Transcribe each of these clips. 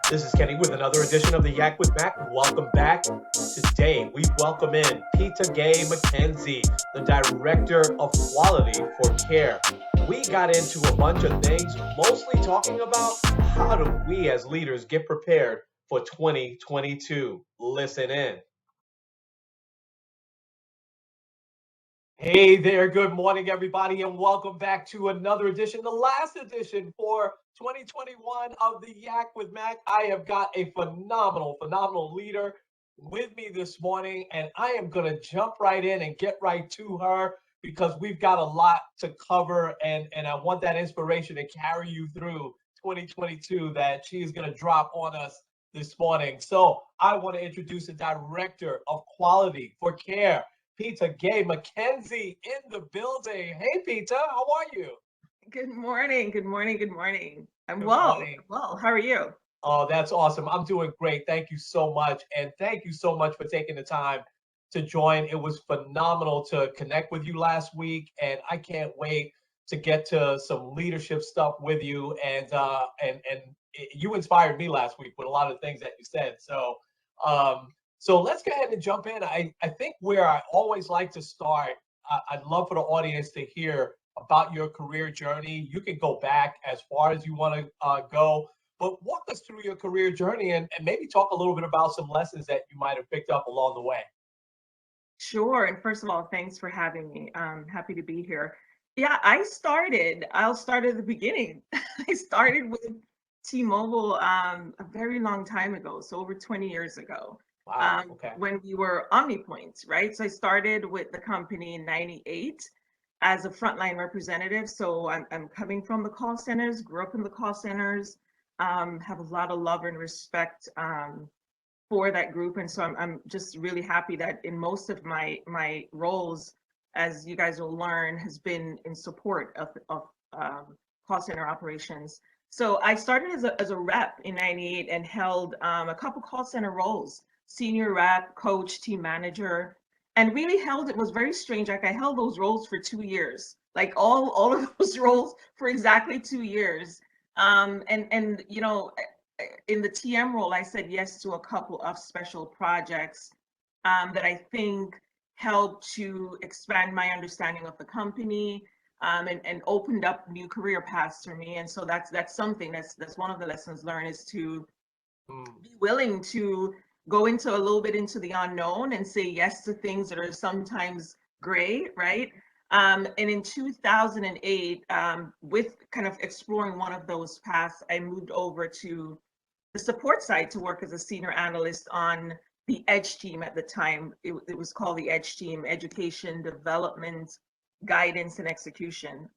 This is Kenny with another edition of the Yak with Mac. Welcome back. Today we welcome in Peta McKenzie, the Director of Quality for Care. We got into a bunch of things, mostly talking about how do we as leaders get prepared for 2022. Listen in. Hey there, good morning, everybody, and welcome back to another edition, the last edition for 2021 of the Yak with Mac. I have got a phenomenal leader with me this morning, and I am going to jump right in and get right to her because we've got a lot to cover, and I want that inspiration to carry you through 2022 that she is going to drop on us this morning. So I want to introduce the Director of Quality for Care, Peta McKenzie in the building. Hey, Peta, how are you? Good morning. Good morning. Good morning. I'm Good well. morning. I'm well. How are you? Oh, that's awesome. I'm doing great. Thank you so much. And thank you so much for taking the time to join. It was phenomenal to connect with you last week. And I can't wait to get to some leadership stuff with you. And you inspired me last week with a lot of things that you said. Um, so let's go ahead and jump in. I think where I always like to start, I'd love for the audience to hear about your career journey. You can go back as far as you want to go, but walk us through your career journey and maybe talk a little bit about some lessons that you might have picked up along the way. Sure. And first of all, thanks for having me. Happy to be here. Yeah, I'll start at the beginning. I started with T-Mobile a very long time ago, so over 20 years ago, Wow. Okay. when we were OmniPoint, right? So I started with the company in 98 as a frontline representative. So I'm coming from the call centers, grew up in the call centers, have a lot of love and respect for that group. And so I'm just really happy that in most of my roles, as you guys will learn, has been in support of call center operations. So I started as a rep in 98 and held a couple call center roles, senior rep, coach, team manager, and really held, it was very strange. Like I held those roles for 2 years, like all of those roles for exactly 2 years. And in the TM role, I said yes to a couple of special projects that I think helped to expand my understanding of the company, and opened up new career paths for me. And so that's something that's one of the lessons learned, is to Mm. be willing to go into a little bit into the unknown and say yes to things that are sometimes gray, right? And in 2008, with kind of exploring one of those paths, I moved over to the support side to work as a senior analyst on the EDGE team at the time. It was called the EDGE team, Education, Development, Guidance, and Execution,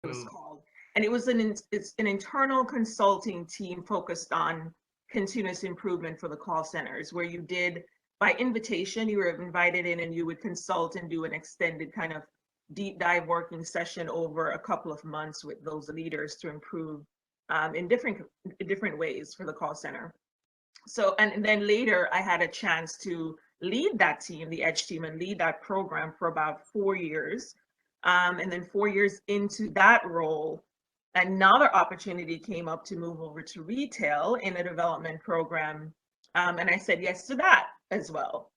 it was Mm. called. And it's an internal consulting team focused on continuous improvement for the call centers, where you did, by invitation, you were invited in and you would consult and do an extended kind of deep dive working session over a couple of months with those leaders to improve in different ways for the call center. So, and then later I had a chance to lead that team, the EDGE team, and lead that program for about 4 years. And then 4 years into that role, another opportunity came up to move over to retail in a development program. And I said yes to that as well.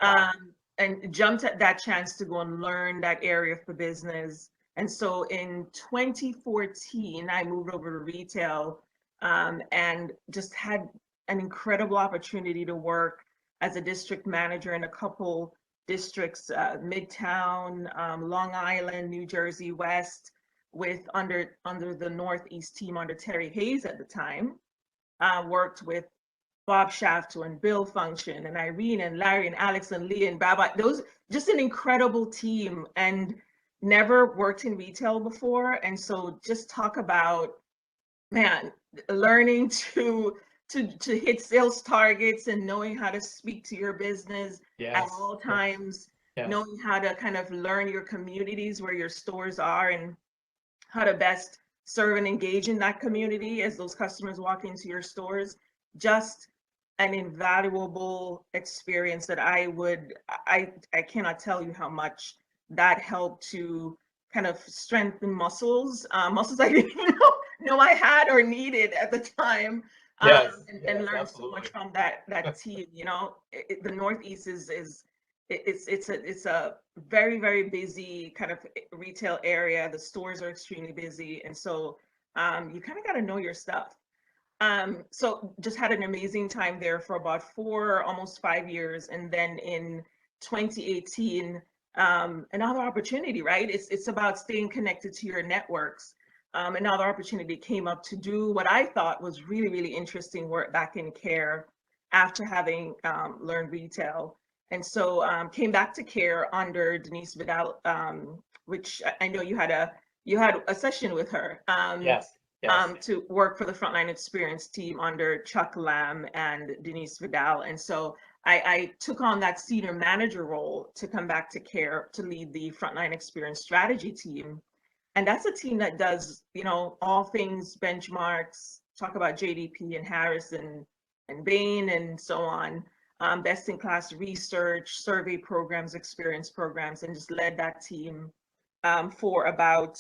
Wow. And jumped at that chance to go and learn that area of the business. And so in 2014, I moved over to retail, and just had an incredible opportunity to work as a district manager in a couple districts, Midtown, Long Island, New Jersey West, with under the Northeast team under Terry Hayes at the time. Worked with Bob Shafto and Bill Function and Irene and Larry and Alex and Lee and Baba. Those, just an incredible team, and never worked in retail before. And so just talk about, man, learning to hit sales targets and knowing how to speak to your business at Yes. all Yes. times, Yes. knowing how to kind of learn your communities where your stores are, and how to best serve and engage in that community as those customers walk into your stores. Just an invaluable experience that I cannot tell you how much that helped to kind of strengthen muscles I didn't even know I had or needed at the time. Yes, and yes, learned so much absolutely. from that team. You know, the Northeast it's a very very busy kind of retail area. The stores are extremely busy, and so you kind of got to know your stuff. So just had an amazing time there for about 4, almost 5 years, and then in 2018, another opportunity, right? It's about staying connected to your networks. Another opportunity came up to do what I thought was really, really interesting work back in care after having learned retail. And so came back to care under Denise Vidal, which I know you had a session with her. Yes, yes. To work for the Frontline Experience team under Chuck Lamb and Denise Vidal. And so I took on that senior manager role to come back to care to lead the Frontline Experience strategy team. And that's a team that does, all things benchmarks, talk about JDP and Harris and Bain and so on, best in class research, survey programs, experience programs, and just led that team for about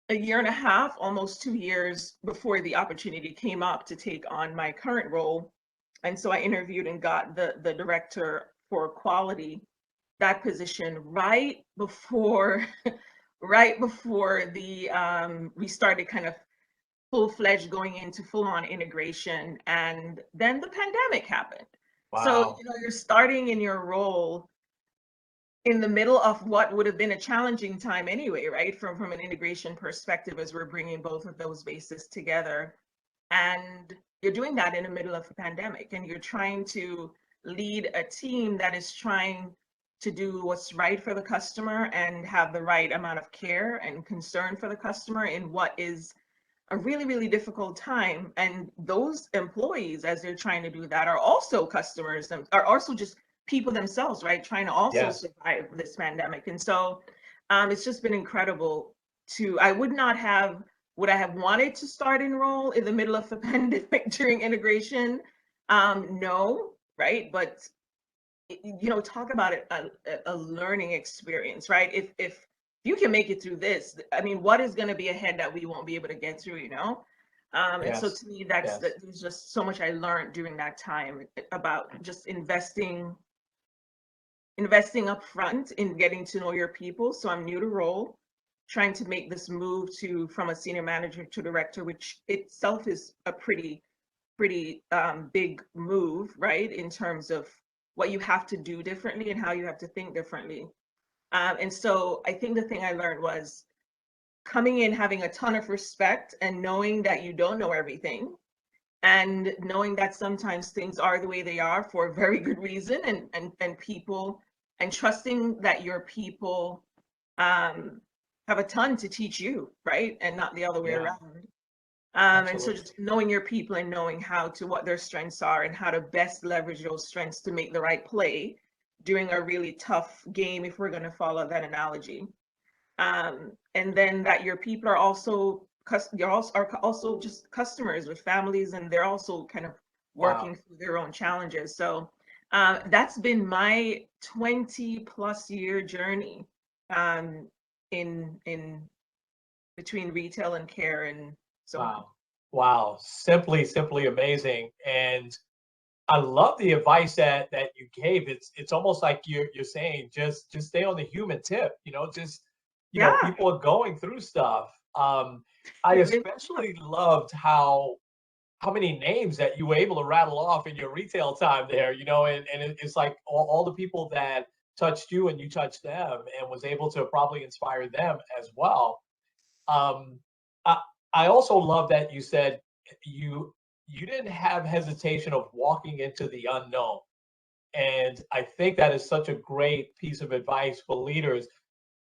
a year and a half, almost 2 years before the opportunity came up to take on my current role. And so I interviewed and got the director for quality, that position right before right before the we started kind of full-fledged going into full-on integration, and then the pandemic happened. So Wow. you're starting in your role in the middle of what would have been a challenging time anyway, right? From an integration perspective, as we're bringing both of those bases together. And you're doing that in the middle of a pandemic, and you're trying to lead a team that is trying to do what's right for the customer and have the right amount of care and concern for the customer in what is a really, really difficult time. And those employees, as they're trying to do that, are also customers and are also just people themselves, right? Trying to also Yes. survive this pandemic. And so it's just been incredible I would I have wanted to start enroll in the middle of the pandemic during integration? No, right? But talk about it, a learning experience, right? If you can make it through this, I mean, what is going to be ahead that we won't be able to get through, and so Yes. to me, Yes. there's just so much I learned during that time about just investing up front in getting to know your people. So I'm new to role, trying to make this move from a senior manager to director, which itself is a pretty big move, right? In terms of what you have to do differently and how you have to think differently. And so I think the thing I learned was coming in, having a ton of respect and knowing that you don't know everything, and knowing that sometimes things are the way they are for a very good reason, and people, and trusting that your people have a ton to teach you, right? And not the other way Yeah, around. And so absolutely. just knowing your people and knowing what their strengths are and how to best leverage those strengths to make the right play during a really tough game, if we're going to follow that analogy. And then that your people are also are also just customers with families, and they're also kind of Wow. working through their own challenges. So that's been my 20 plus year journey in between retail and care and so on. Wow. Wow. Simply amazing. And I love the advice that you gave. It's almost like you're saying just stay on the human tip, just Yeah. people are going through stuff. I It really, especially loved how many names that you were able to rattle off in your retail time there, and it's like all the people that touched you and you touched them and was able to probably inspire them as well. Um, I I also love that you said you didn't have hesitation of walking into the unknown. And I think that is such a great piece of advice for leaders.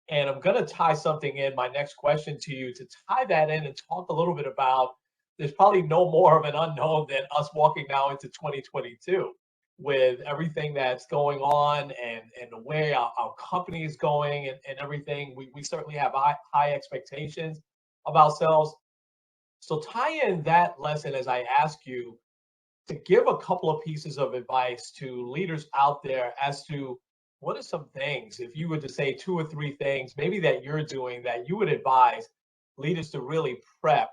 And I'm going to tie something in my next question to you to tie that in and talk a little bit about there's probably no more of an unknown than us walking now into 2022 with everything that's going on and the way our company is going and everything. We certainly have high expectations of ourselves. So tie in that lesson as I ask you to give a couple of pieces of advice to leaders out there as to what are some things, if you were to say two or three things, maybe that you're doing that you would advise leaders to really prep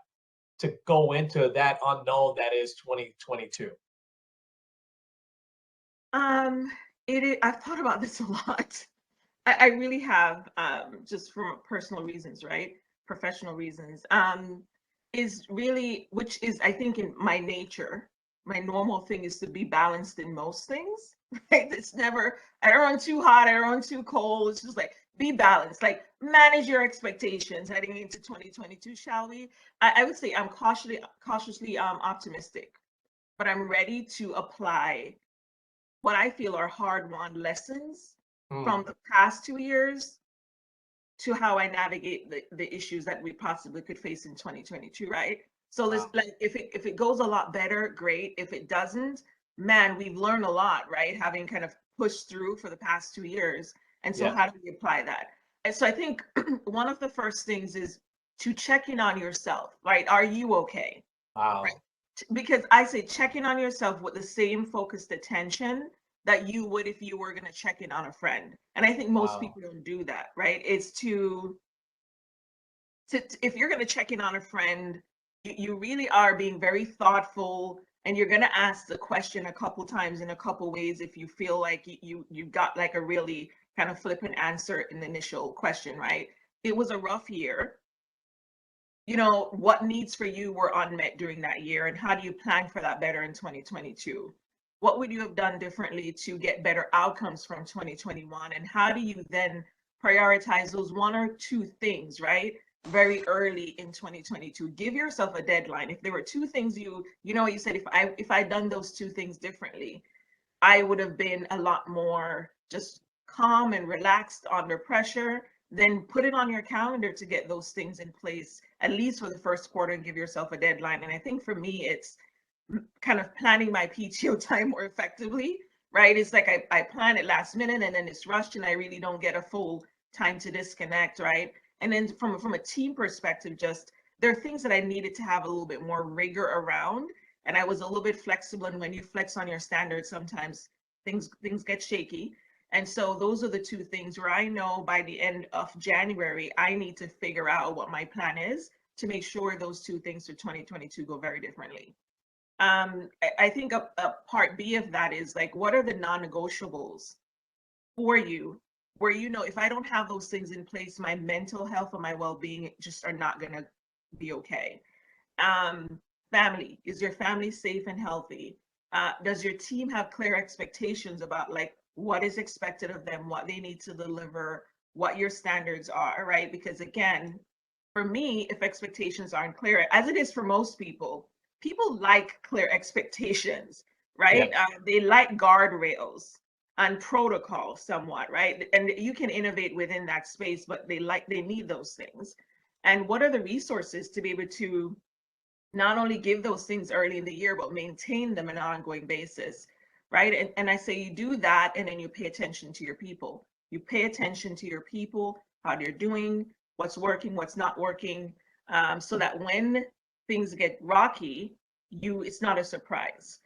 to go into that unknown that is 2022? Um, I've thought about this a lot. I really have, just from personal reasons, right? Professional reasons. Is really, which is, I think, in my nature, my normal thing is to be balanced in most things, right? It's never, I don't run too hot, I don't run too cold. It's just like, be balanced, like manage your expectations heading into 2022, shall we? I would say I'm cautiously optimistic, but I'm ready to apply what I feel are hard-won lessons from Mm, the past 2 years to how I navigate the issues that we possibly could face in 2022, right? So this, wow. like, if it goes a lot better, great. If it doesn't, man, we've learned a lot, right? Having kind of pushed through for the past 2 years. And so Yeah. how do we apply that? And so I think one of the first things is to check in on yourself, right? Are you okay? Right. Wow. Because I say check in on yourself with the same focused attention that you would if you were going to check in on a friend. And I think most Wow. people don't do that, right? It's if you're going to check in on a friend, you really are being very thoughtful, and you're going to ask the question a couple times in a couple ways if you feel like you got like a really kind of flippant answer in the initial question, right? It was a rough year. What needs for you were unmet during that year, and how do you plan for that better in 2022? What would you have done differently to get better outcomes from 2021? And how do you then prioritize those one or two things, right? Very early in 2022. Give yourself a deadline. If there were two things you said, if I'd done those two things differently, I would have been a lot more just calm and relaxed under pressure. Then put it on your calendar to get those things in place, at least for the first quarter, and give yourself a deadline. And I think for me, it's kind of planning my PTO time more effectively, right? It's like I plan it last minute and then it's rushed and I really don't get a full time to disconnect, right? And then from a team perspective, just there are things that I needed to have a little bit more rigor around, and I was a little bit flexible. And when you flex on your standards, sometimes things get shaky. And so those are the two things where I know by the end of January, I need to figure out what my plan is to make sure those two things for 2022 go very differently. I think a part B of that is like, what are the non-negotiables for you, where if I don't have those things in place, my mental health and my well-being just are not going to be okay. um, Family, is your family safe and healthy? Does your team have clear expectations about like what is expected of them, what they need to deliver, what your standards are, right? Because again, for me, if expectations aren't clear, as it is for most people, people like clear expectations, Yeah. right? They like guardrails and protocol somewhat, right? And you can innovate within that space, but they need those things. And what are the resources to be able to not only give those things early in the year, but maintain them on an ongoing basis, right? And I say you do that, and then you pay attention to your people. You pay attention to your people, how they're doing, what's working, what's not working, so that when things get rocky, it's not a surprise.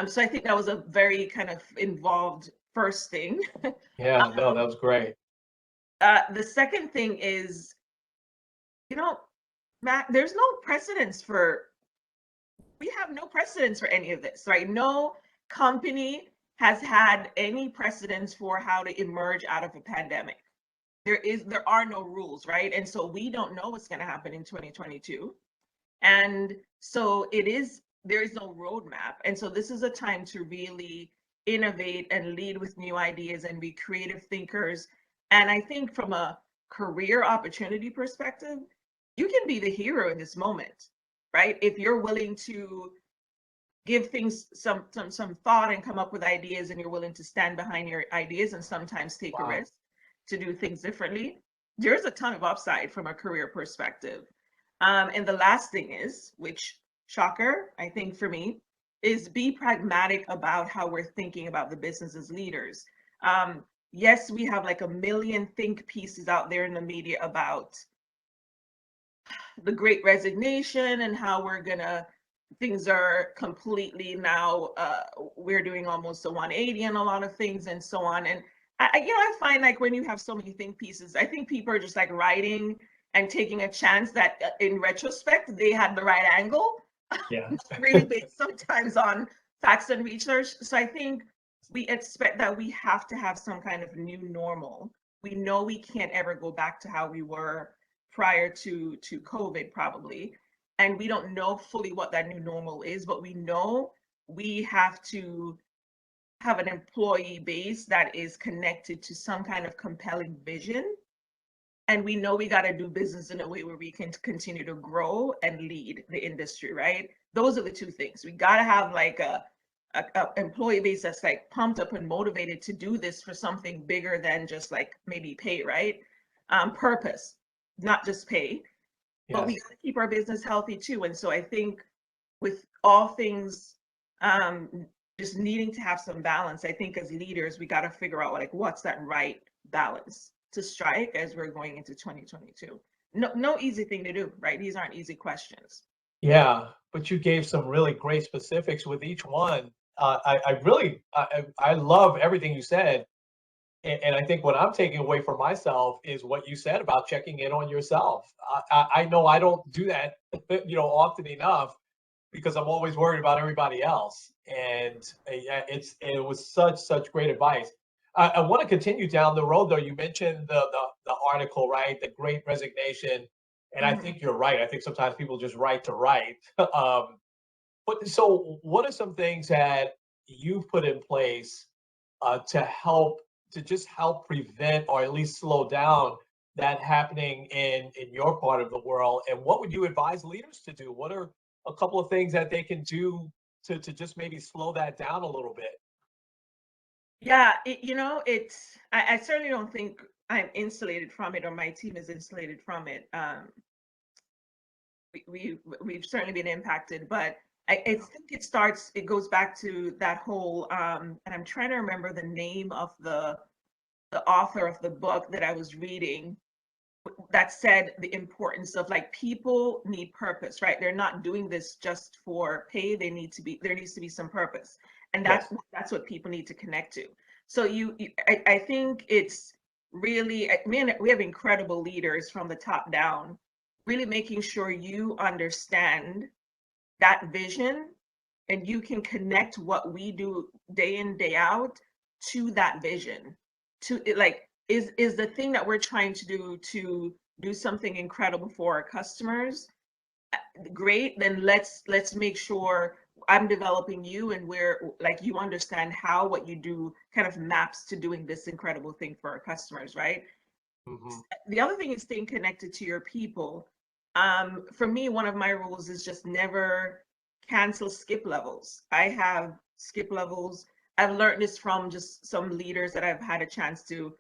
So I think that was a very kind of involved first thing. Yeah. No, that was great. The second thing is, you know, Matt, there's no precedence for we have no precedence for any of this, right? No company has had any precedence for how to emerge out of a pandemic. There are no rules, right? And so we don't know what's going to happen in 2022. And so there is no roadmap. And so this is a time to really innovate and lead with new ideas and be creative thinkers. And I think from a career opportunity perspective, you can be the hero in this moment, right? If you're willing to give things some thought and come up with ideas, and you're willing to stand behind your ideas and sometimes take a Wow. risk to do things differently, there's a ton of upside from a career perspective. And the last thing is, which shocker, I think for me, is be pragmatic about how we're thinking about the business as leaders. Yes, we have like a million think pieces out there in the media about the great resignation and how things are completely now, we're doing almost a 180 on a lot of things and so on. And I find like when you have so many think pieces, I think people are just like writing and taking a chance that in retrospect, they had the right angle, Yeah. really based sometimes on facts and research. So I think we expect that we have to have some kind of new normal. We know we can't ever go back to how we were prior to COVID probably. And we don't know fully what that new normal is, but we know we have to have an employee base that is connected to some kind of compelling vision. And we know we got to do business in a way where we can continue to grow and lead the industry, right? Those are the two things. We got to have like a employee base that's like pumped up and motivated to do this for something bigger than just like maybe pay, right? Purpose, not just pay. But we Yes. got to keep our business healthy too. And so I think with all things um, just needing to have some balance, I think as leaders, we got to figure out like what's that right balance to strike as we're going into 2022. No easy thing to do, right? These aren't easy questions. Yeah, but you gave some really great specifics with each one. I really, I love everything you said. And I think what I'm taking away for myself is what you said about checking in on yourself. I know I don't do that, often enough because I'm always worried about everybody else. And yeah, it was such great advice. I want to continue down the road though. You mentioned the article, right? The Great Resignation, and I Mhm. think you're right. I think sometimes people just write to write. But so, what are some things that you've put in place to help to just help prevent or at least slow down that happening in your part of the world? And what would you advise leaders to do? What are a couple of things that they can do to just maybe slow that down a little bit? Yeah, I certainly don't think I'm insulated from it or my team is insulated from it. We've certainly been impacted, but I Yeah. think it goes back to that whole and I'm trying to remember the name of the author of the book that I was reading that said the importance of like people need purpose, right? They're not doing this just for pay. There needs to be some purpose. And Yes. that's what people need to connect to. So I think it's really, man, we have incredible leaders from the top down, really making sure you understand that vision and you can connect what we do day in day out to that vision to it, like is the thing that we're trying to do something incredible for our customers great, then let's make sure I'm developing you and where like you understand how what you do kind of maps to doing this incredible thing for our customers, right? Hmm. The other thing is staying connected to your people. For me, one of my rules is just never cancel skip levels. I have skip levels. I've learned this from just some leaders that I've had a chance to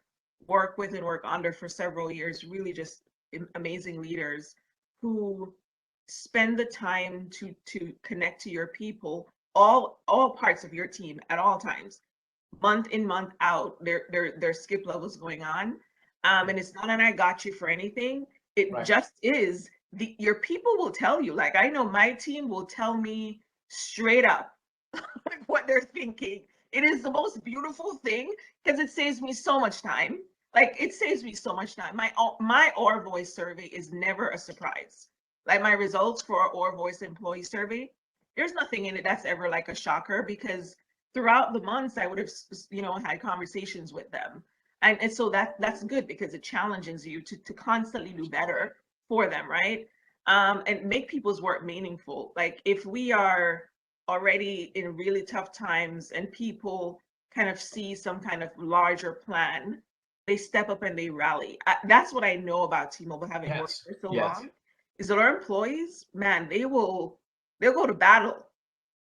work with and work under for several years, really just amazing leaders who spend the time to connect to your people, all parts of your team at all times, month in, month out, their skip levels going on. And it's not an I got you for anything. It Right. just is your people will tell you. Like I know my team will tell me straight up what they're thinking. It is the most beautiful thing because it saves me so much time. Like it saves me so much time. My Or Voice survey is never a surprise. Like my results for our Or Voice employee survey, there's nothing in it that's ever like a shocker because throughout the months I would have had conversations with them. And so that's good because it challenges you to constantly do better for them, right? And make people's work meaningful. Like if we are already in really tough times and people kind of see some kind of larger plan, they step up and they rally. That's what I know about T-Mobile, having worked Yes. for so Yes. long, is that our employees, man, they'll go to battle,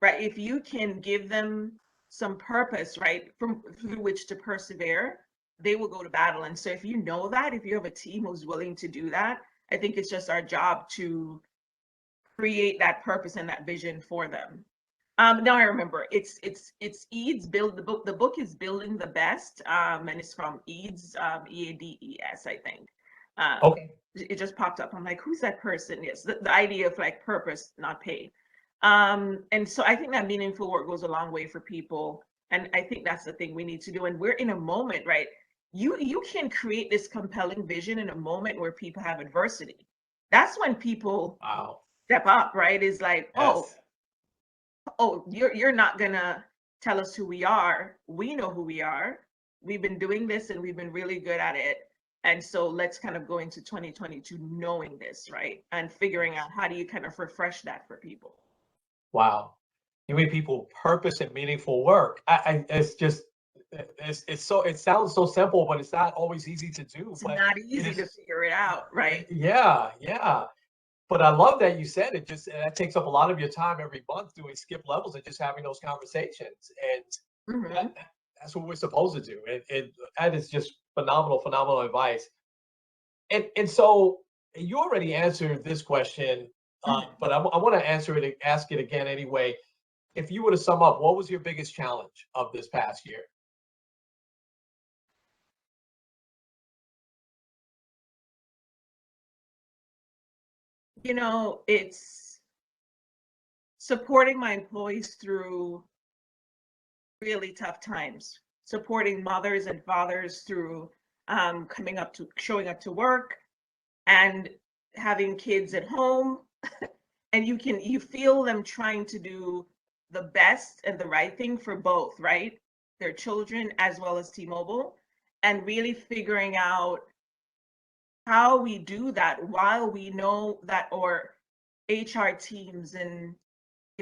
right? If you can give them some purpose, right, from through which to persevere, they will go to battle. And so if you know that, if you have a team who's willing to do that, I think it's just our job to create that purpose and that vision for them. Now I remember it's Eads build the book is Building the Best, and it's from Eads, Eades, I think. Okay. It just popped up. I'm like, who's that person? Yes, the idea of like purpose, not pay. And so I think that meaningful work goes a long way for people, and I think that's the thing we need to do. And we're in a moment, right? you can create this compelling vision in a moment where people have adversity. That's when people Wow. step up, right? Is like, Yes. oh, you're not gonna tell us who we are. We know who we are. We've been doing this and we've been really good at it. And so let's kind of go into 2022 knowing this, right? And figuring out how do you kind of refresh that for people. Wow. You mean people purpose and meaningful work. It's just it's so it sounds so simple, but it's not always easy to do. It's But not it easy to is, figure it out, right? yeah, yeah. But I love that you said it. Just that takes up a lot of your time every month doing skip levels and just having those conversations. And Hmm. that, that's what we're supposed to do. That is just phenomenal, phenomenal advice. And so you already answered this question, but I want to ask it again anyway. If you were to sum up, what was your biggest challenge of this past year? You know, it's supporting my employees through really tough times, supporting mothers and fathers through coming up to showing up to work and having kids at home. And you feel them trying to do the best and the right thing for both, right? Their children as well as T-Mobile, and really figuring out how we do that while we know that our HR teams and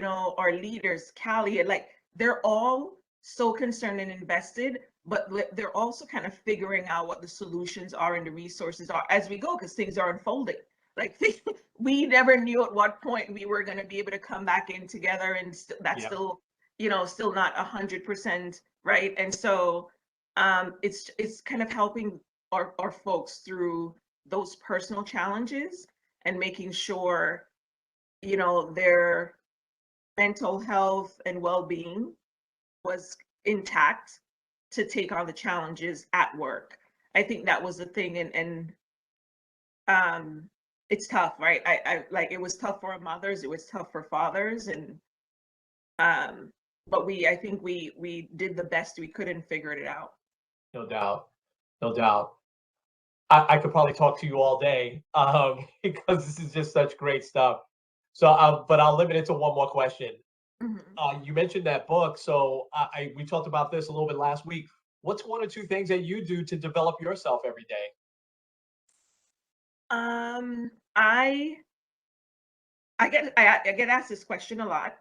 our leaders, Callie, like they're all so concerned and invested, but they're also kind of figuring out what the solutions are and the resources are as we go because things are unfolding. Like we never knew at what point we were going to be able to come back in together, and that's Yeah, still, still not 100% right. And so it's kind of helping our folks through those personal challenges and making sure their mental health and well-being was intact to take on the challenges at work. I think that was the thing, and um, it's tough, right? I like it was tough for mothers, it was tough for fathers, and um, but I think we did the best we could and figured it out. no doubt, no doubt. I could probably talk to you all day because this is just such great stuff. So, but I'll limit it to one more question. Mhm. You mentioned that book, so we talked about this a little bit last week. What's one or two things that you do to develop yourself every day? I I get asked this question a lot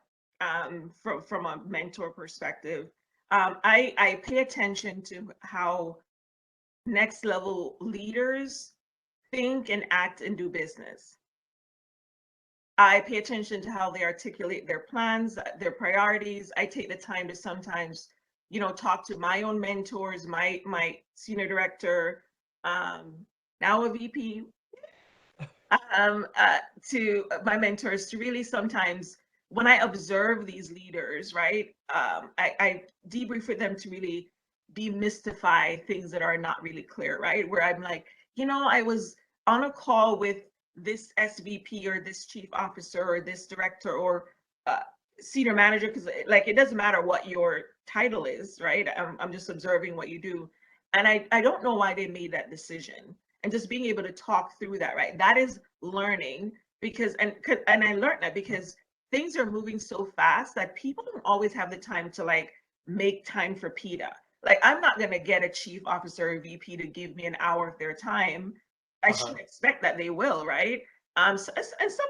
from a mentor perspective. I pay attention to how next level leaders think and act and do business. I pay attention to how they articulate their plans, their priorities. I take the time to sometimes, talk to my own mentors, my senior director, um, now a VP, um, uh, to my mentors to really sometimes when I observe these leaders, right, I debrief with them to really demystify things that are not really clear, right? Where I'm like, I was on a call with this SVP or this chief officer or this director or uh, senior manager, because like it doesn't matter what your title is, right? I'm just observing what you do. And I don't know why they made that decision, and just being able to talk through that, right? That is learning because and I learned that because things are moving so fast that people don't always have the time to like make time for PETA. Like I'm not going to get a chief officer or VP to give me an hour of their time. I Uh-huh. shouldn't expect that they will, right? And some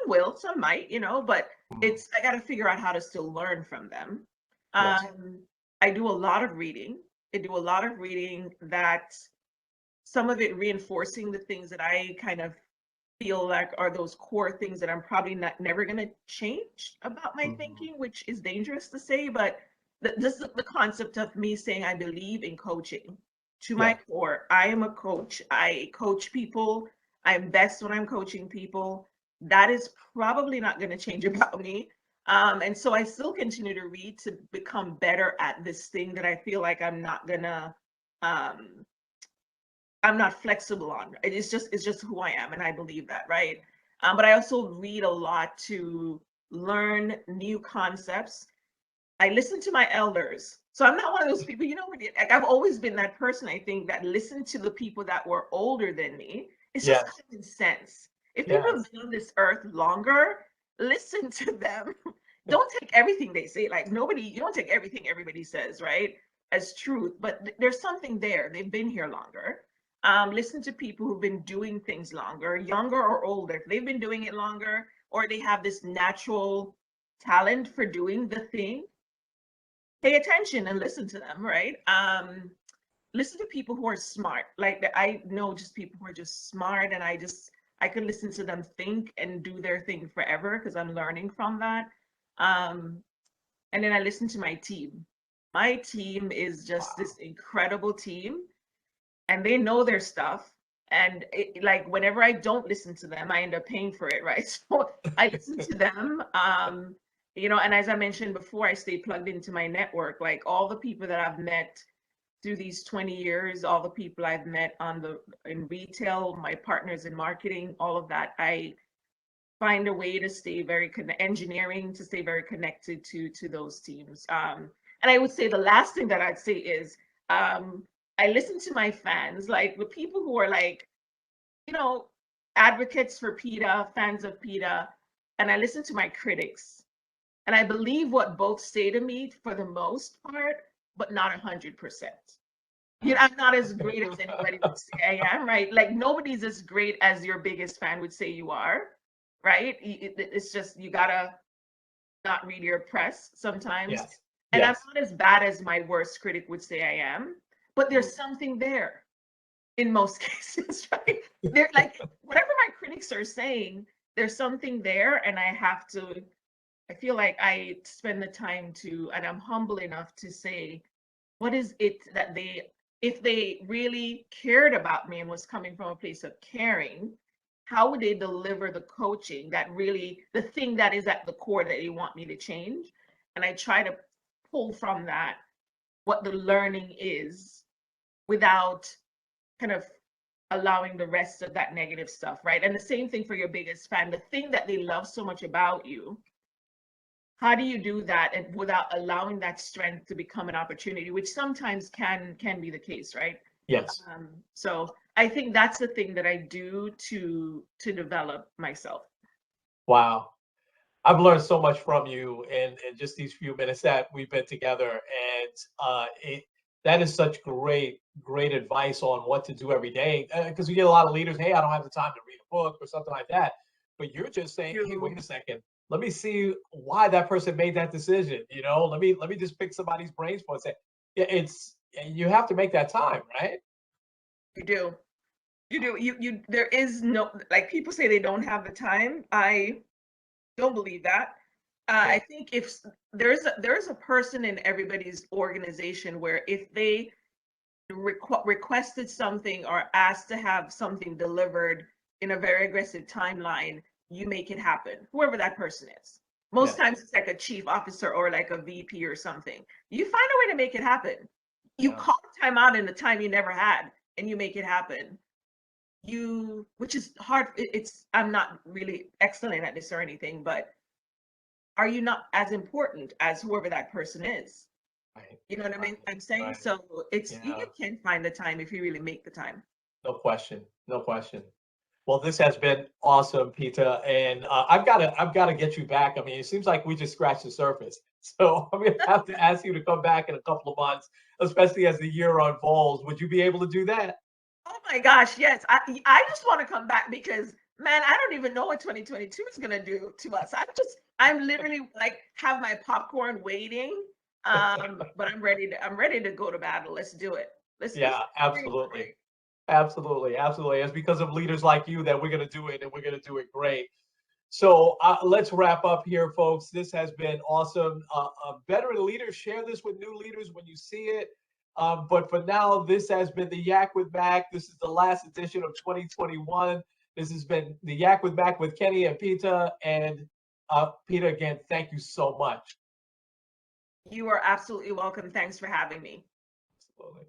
will, some might, but Mhm. it's I got to figure out how to still learn from them. Yes. um I do a lot of reading. I do a lot of reading that some of it reinforcing the things that I kind of feel like are those core things that I'm probably not never going to change about my Mhm. thinking, which is dangerous to say, but this is the concept of me saying I believe in coaching to my Yeah. core. I am a coach. I coach people. I'm best when I'm coaching people. That is probably not going to change about me. And so I still continue to read to become better at this thing that I feel like um, I'm not flexible on. It's just who I am, and I believe that, right? But I also read a lot to learn new concepts. I listen to my elders. So I'm not one of those people, like I've always been that person, I think, that listened to the people that were older than me. It's just Yes. common sense. If people Yes. have been on this earth longer, listen to them. Don't take everything they say. Like you don't take everything everybody says, right, as truth, but there's something there. They've been here longer. Listen to people who've been doing things longer, younger or older. If they've been doing it longer, or they have this natural talent for doing the thing, pay attention and listen to them, right? Listen to people who are smart. Like I know just people who are just smart, and I could listen to them think and do their thing forever because I'm learning from that. And then I listen to my team. My team is just this incredible team, and they know their stuff. And like whenever I don't listen to them, I end up paying for it, right? So I listen to them. And as I mentioned before, I stay plugged into my network. Like all the people that I've met through these 20 years, all the people I've met in retail, my partners in marketing, all of that, I find a way to stay engineering, to stay very connected to those teams. And I would say the last thing that I'd say is I listen to my fans, like the people who are like, advocates for Peta, fans of Peta, and I listen to my critics. And I believe what both say to me for the most part, but not 100%. I'm not as great as anybody would say I am, right? Like nobody's as great as your biggest fan would say you are, right? It's just, you gotta not read your press sometimes. Yes. And I'm Yes. not as bad as my worst critic would say I am, but there's something there in most cases, right? They're like, whatever my critics are saying, there's something there, and I feel like I spend the time and I'm humble enough to say, what is it that if they really cared about me and was coming from a place of caring, how would they deliver the coaching the thing that is at the core that they want me to change? And I try to pull from that what the learning is without kind of allowing the rest of that negative stuff, right? And the same thing for your biggest fan, the thing that they love so much about you. How do you do that and without allowing that strength to become an opportunity, which sometimes can be the case, right? Yes. So I think that's the thing that I do to develop myself. Wow. I've learned so much from you in just these few minutes that we've been together. And that is such great advice on what to do every day. Because we get a lot of leaders, hey, I don't have the time to read a book or something like that. But you're just saying, hey, wait a second. Let me see why that person made that decision. Let me just pick somebody's brains for a second. Yeah, you have to make that time, right? You do. You do. There is no, like, people say they don't have the time. I don't believe that. Yeah. I think if there's a person in everybody's organization where if they requested something or asked to have something delivered in a very aggressive timeline, you make it happen, whoever that person is. Most Yeah. times it's like a chief officer or like a VP or something. You find a way to make it happen. You call time out in the time you never had, and you make it happen. Which is hard. I'm not really excellent at this or anything, but are you not as important as whoever that person is? Right. You know what I mean? Right. I'm saying, Right. so you Yeah. can find the time if you really make the time. No question. No question. Well, this has been awesome, Peta, and I've got to get you back. I mean, it seems like we just scratched the surface. So I'm gonna have to ask you to come back in a couple of months, especially as the year unfolds. Would you be able to do that? Oh my gosh, yes. I just want to come back because, man, I don't even know what 2022 is gonna do to us. I'm literally like have my popcorn waiting. But I'm ready to go to battle. Let's do it. Let's Yeah, absolutely. Absolutely. Absolutely. It's because of leaders like you that we're going to do it, and we're going to do it great. So let's wrap up here, folks. This has been awesome. Veteran leaders, share this with new leaders when you see it. But for now, this has been the Yak with Mac. This is the last edition of 2021. This has been the Yak with Mac with Kenny and Peta. And Peta, again, thank you so much. You are absolutely welcome. Thanks for having me. Absolutely.